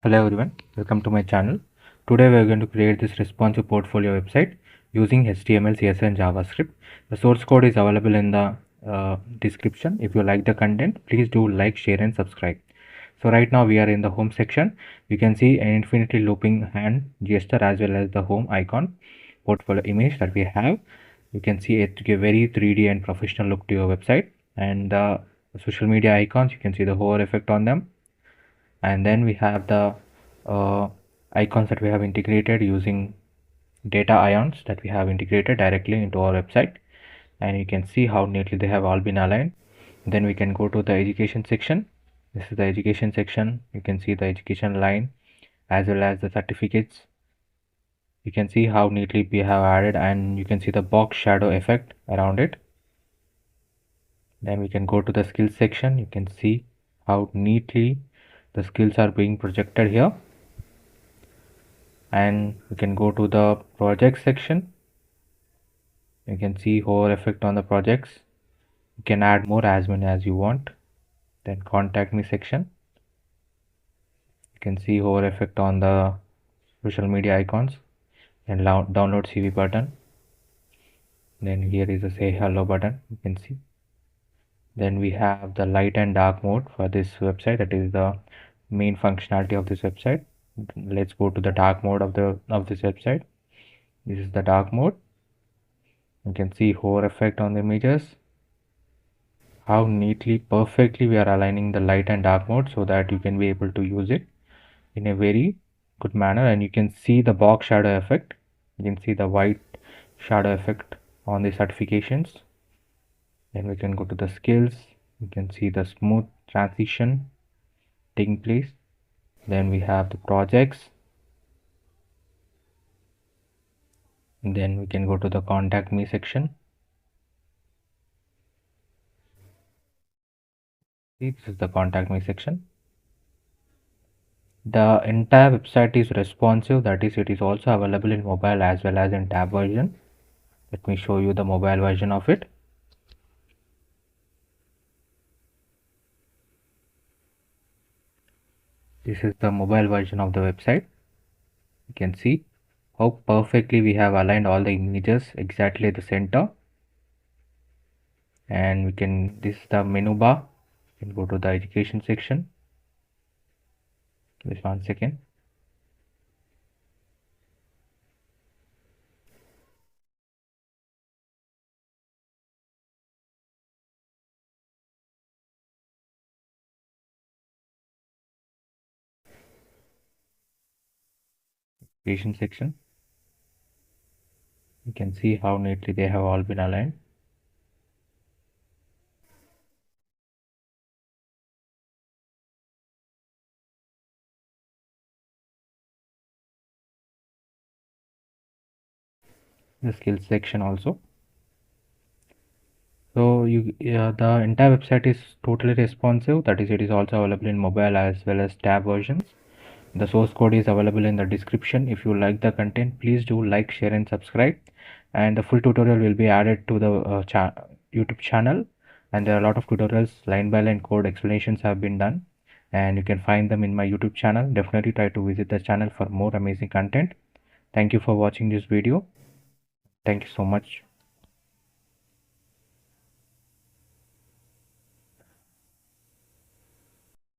Hello everyone, welcome to my channel. Today we are going to create this responsive portfolio website using HTML, CSS and JavaScript. The source code is available in the description. If you like the content, please do like, share and subscribe. So right now we are in the home section. You can see an infinity looping hand gesture as well as the home icon portfolio image that we have. You can see it to give very 3D and professional look to your website, and the social media icons, you can see the hover effect on them. And then we have the icons that we have integrated using data ions that we have integrated directly into our website, and you can see how neatly they have all been aligned. Then we can go to the education section. This is the education section. You can see the education line as well as the certificates. You can see how neatly we have added, and you can see the box shadow effect around it. Then we can go to the skills section. You can see how neatly the skills are being projected here. And we can go to the project section. You can see hover effect on the projects. You can add more as many as you want. Then contact me section. You can see hover effect on the social media icons and download CV button. Then here is a say hello button, you can see. Then we have the light and dark mode for this website. That is the main functionality of this website. Let's go to the dark mode of this website. This is the dark mode. You can see hover effect on the images, how neatly, perfectly we are aligning the light and dark mode so that you can be able to use it in a very good manner. And you can see the box shadow effect. You can see the white shadow effect on the certifications. Then we can go to the skills. You can see the smooth transition taking place. Then we have the projects. And then we can go to the contact me section. See, this is the contact me section. The entire website is responsive, that is, it is also available in mobile as well as in tab version. Let me show you the mobile version of it. This is the mobile version of the website. You can see how perfectly we have aligned all the images exactly at the center. And we can, this is the menu bar. You can go to the education section. Just 1 second. Education section. You can see how neatly they have all been aligned. The skills section also. So the entire website is totally responsive, that is, it is also available in mobile as well as tab versions. The source code is available in the description. If you like the content, please do like, share and subscribe. And the full tutorial will be added to the YouTube channel, and there are a lot of tutorials, line by line code explanations have been done, and you can find them in my YouTube channel. Definitely try to visit the channel for more amazing content. Thank you for watching this video. Thank you so much.